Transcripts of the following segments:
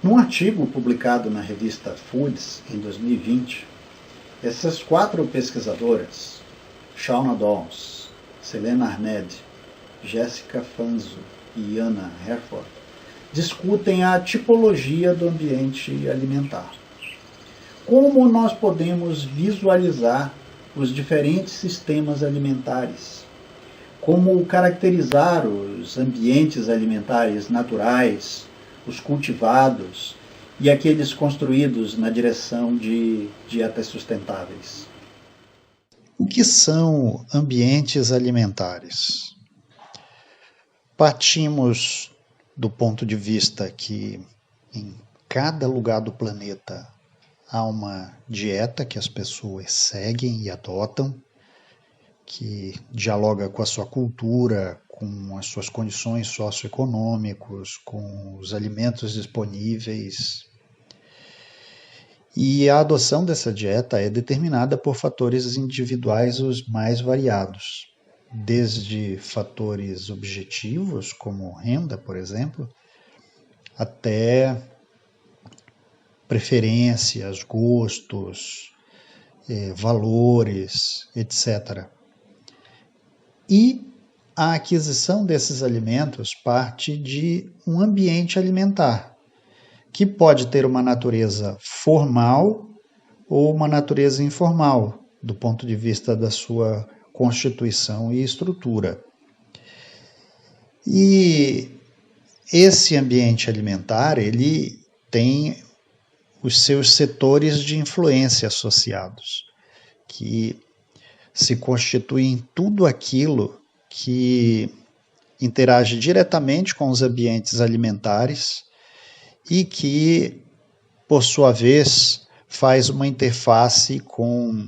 Num artigo publicado na revista Foods em 2020, essas 4 pesquisadoras, Shauna Dawes, Selena Ahmed, Jessica Fanzo e Anna Herford, discutem a tipologia do ambiente alimentar. Como nós podemos visualizar os diferentes sistemas alimentares? Como caracterizar os ambientes alimentares naturais, os cultivados e aqueles construídos na direção de dietas sustentáveis? O que são ambientes alimentares? Partimos do ponto de vista que em cada lugar do planeta há uma dieta que as pessoas seguem e adotam, que dialoga com a sua cultura, com as suas condições socioeconômicas, com os alimentos disponíveis. E a adoção dessa dieta é determinada por fatores individuais os mais variados, desde fatores objetivos, como renda, por exemplo, até preferências, gostos, valores, etc. E a aquisição desses alimentos parte de um ambiente alimentar, que pode ter uma natureza formal ou uma natureza informal, do ponto de vista da sua constituição e estrutura. E esse ambiente alimentar, ele tem os seus setores de influência associados, que se constituem em tudo aquilo que interage diretamente com os ambientes alimentares e que, por sua vez, faz uma interface com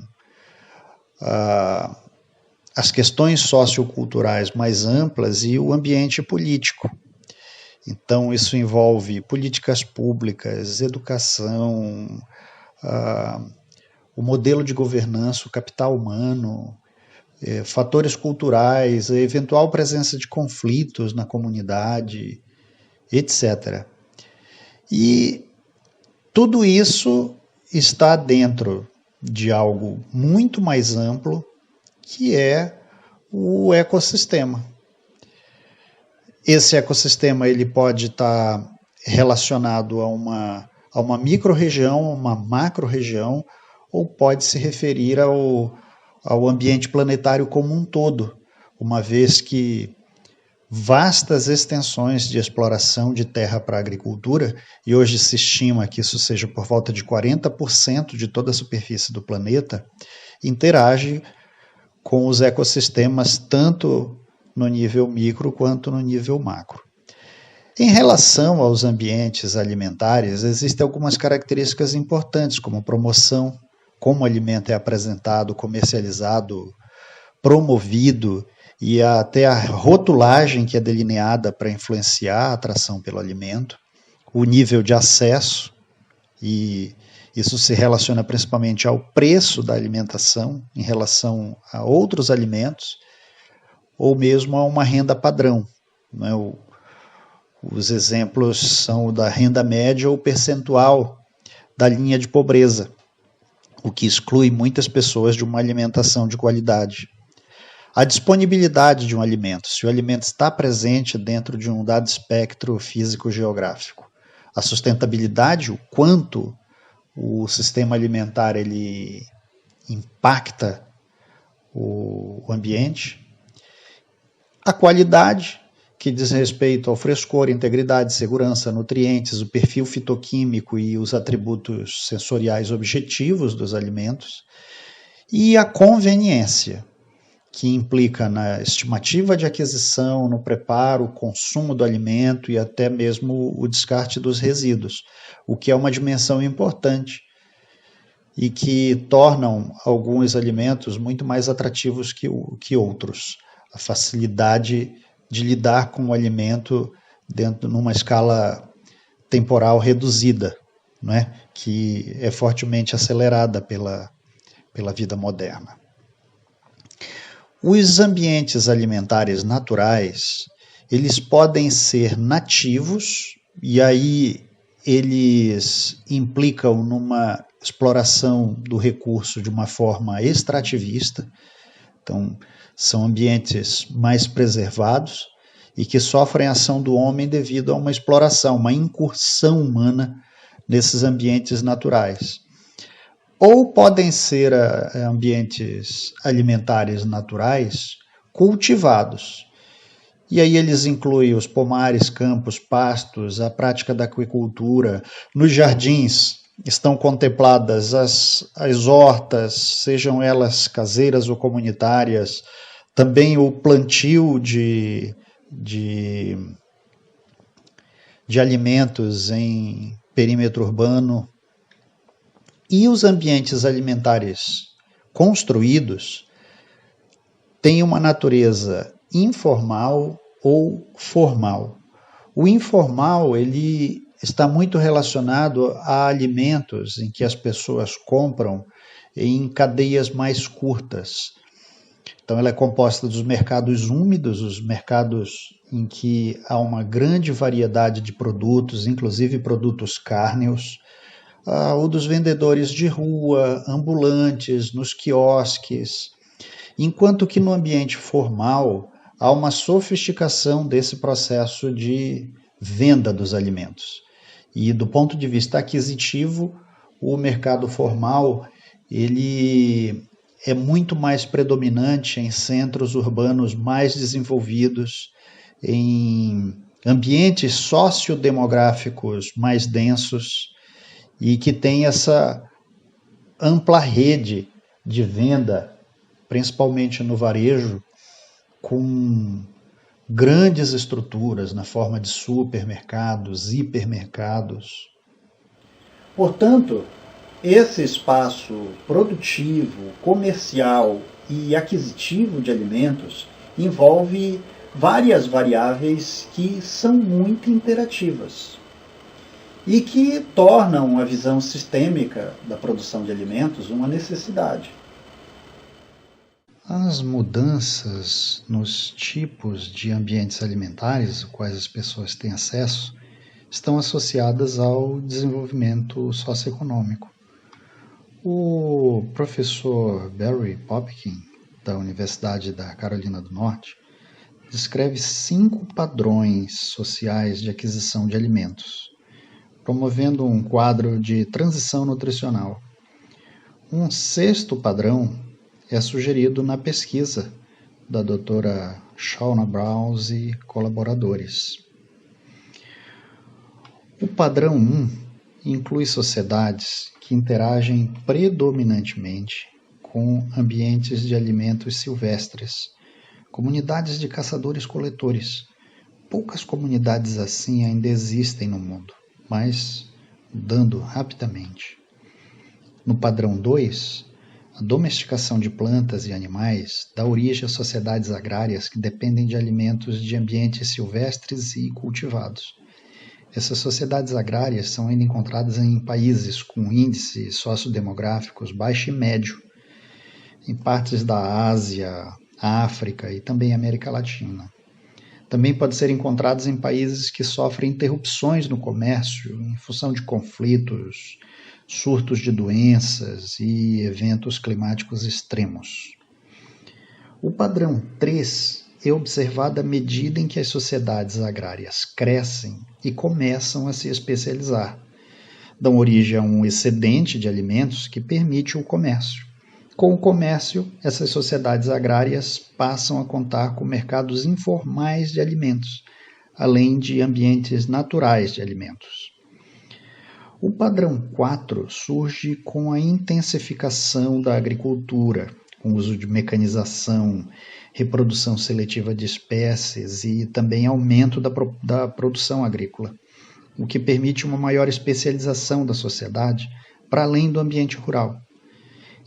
as questões socioculturais mais amplas e o ambiente político. Então, isso envolve políticas públicas, educação, o modelo de governança, o capital humano, fatores culturais, a eventual presença de conflitos na comunidade, etc. E tudo isso está dentro de algo muito mais amplo, que é o ecossistema. Esse ecossistema ele pode estar relacionado a uma micro-região, uma macro-região, ou pode se referir ao ambiente planetário como um todo, uma vez que vastas extensões de exploração de terra para a agricultura, e hoje se estima que isso seja por volta de 40% de toda a superfície do planeta, interage com os ecossistemas tanto no nível micro quanto no nível macro. Em relação aos ambientes alimentares, existem algumas características importantes, como promoção, como o alimento é apresentado, comercializado, promovido, e até a rotulagem que é delineada para influenciar a atração pelo alimento, o nível de acesso, e isso se relaciona principalmente ao preço da alimentação em relação a outros alimentos, ou mesmo a uma renda padrão. Né? Os exemplos são o da renda média ou percentual da linha de pobreza, o que exclui muitas pessoas de uma alimentação de qualidade. A disponibilidade de um alimento, se o alimento está presente dentro de um dado espectro físico-geográfico. A sustentabilidade, o quanto o sistema alimentar ele impacta o ambiente. A qualidade, que diz respeito ao frescor, integridade, segurança, nutrientes, o perfil fitoquímico e os atributos sensoriais objetivos dos alimentos. E a conveniência, que implica na estimativa de aquisição, no preparo, consumo do alimento e até mesmo o descarte dos resíduos, o que é uma dimensão importante e que tornam alguns alimentos muito mais atrativos que outros. A facilidade de lidar com o alimento numa escala temporal reduzida, né, que é fortemente acelerada pela vida moderna. Os ambientes alimentares naturais, eles podem ser nativos, e aí eles implicam numa exploração do recurso de uma forma extrativista. Então, são ambientes mais preservados e que sofrem a ação do homem devido a uma exploração, uma incursão humana nesses ambientes naturais. Ou podem ser ambientes alimentares naturais cultivados. E aí eles incluem os pomares, campos, pastos, a prática da aquicultura. Nos jardins estão contempladas as hortas, sejam elas caseiras ou comunitárias, também o plantio de alimentos em perímetro urbano. E os ambientes alimentares construídos têm uma natureza informal ou formal. O informal, ele está muito relacionado a alimentos em que as pessoas compram em cadeias mais curtas. Então, ela é composta dos mercados úmidos, os mercados em que há uma grande variedade de produtos, inclusive produtos cárneos, ou dos vendedores de rua, ambulantes, nos quiosques, enquanto que no ambiente formal há uma sofisticação desse processo de venda dos alimentos. E do ponto de vista aquisitivo, o mercado formal ele é muito mais predominante em centros urbanos mais desenvolvidos, em ambientes sociodemográficos mais densos e que tem essa ampla rede de venda, principalmente no varejo, com grandes estruturas na forma de supermercados, hipermercados. Portanto, esse espaço produtivo, comercial e aquisitivo de alimentos envolve várias variáveis que são muito interativas e que tornam a visão sistêmica da produção de alimentos uma necessidade. As mudanças nos tipos de ambientes alimentares aos quais as pessoas têm acesso estão associadas ao desenvolvimento socioeconômico. O professor Barry Popkin, da Universidade da Carolina do Norte, descreve 5 padrões sociais de aquisição de alimentos, promovendo um quadro de transição nutricional. Um 6º padrão é sugerido na pesquisa da doutora Shauna Browns e colaboradores. O padrão 1 inclui sociedades que interagem predominantemente com ambientes de alimentos silvestres, comunidades de caçadores-coletores. Poucas comunidades assim ainda existem no mundo, mas mudando rapidamente. No padrão 2, a domesticação de plantas e animais dá origem a sociedades agrárias que dependem de alimentos de ambientes silvestres e cultivados. Essas sociedades agrárias são ainda encontradas em países com índices sociodemográficos baixo e médio, em partes da Ásia, África e também América Latina. Também pode ser encontradas em países que sofrem interrupções no comércio em função de conflitos, surtos de doenças e eventos climáticos extremos. O padrão 3 é observado à medida em que as sociedades agrárias crescem e começam a se especializar. Dão origem a um excedente de alimentos que permite o comércio. Com o comércio, essas sociedades agrárias passam a contar com mercados informais de alimentos, além de ambientes naturais de alimentos. O padrão 4 surge com a intensificação da agricultura, com o uso de mecanização, reprodução seletiva de espécies e também aumento da produção agrícola, o que permite uma maior especialização da sociedade para além do ambiente rural.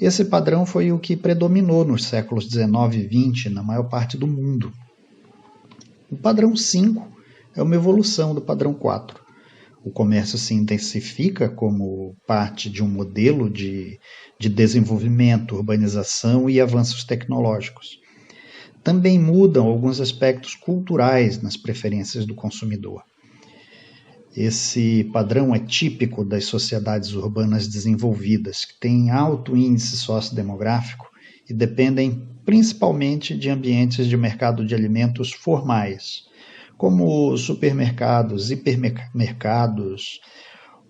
Esse padrão foi o que predominou nos séculos XIX e XX na maior parte do mundo. O padrão 5 é uma evolução do padrão 4. O comércio se intensifica como parte de um modelo de desenvolvimento, urbanização e avanços tecnológicos. Também mudam alguns aspectos culturais nas preferências do consumidor. Esse padrão é típico das sociedades urbanas desenvolvidas, que têm alto índice sociodemográfico e dependem principalmente de ambientes de mercado de alimentos formais, como supermercados, hipermercados,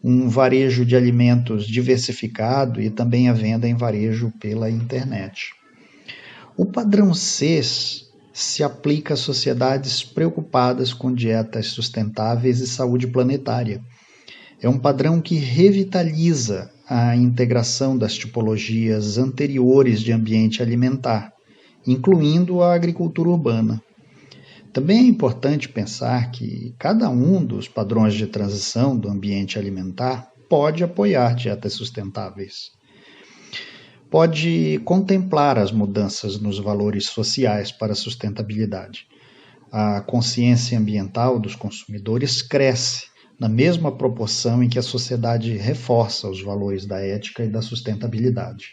um varejo de alimentos diversificado e também a venda em varejo pela internet. O padrão C se aplica a sociedades preocupadas com dietas sustentáveis e saúde planetária. É um padrão que revitaliza a integração das tipologias anteriores de ambiente alimentar, incluindo a agricultura urbana. Também é importante pensar que cada um dos padrões de transição do ambiente alimentar pode apoiar dietas sustentáveis. Pode contemplar as mudanças nos valores sociais para a sustentabilidade. A consciência ambiental dos consumidores cresce na mesma proporção em que a sociedade reforça os valores da ética e da sustentabilidade.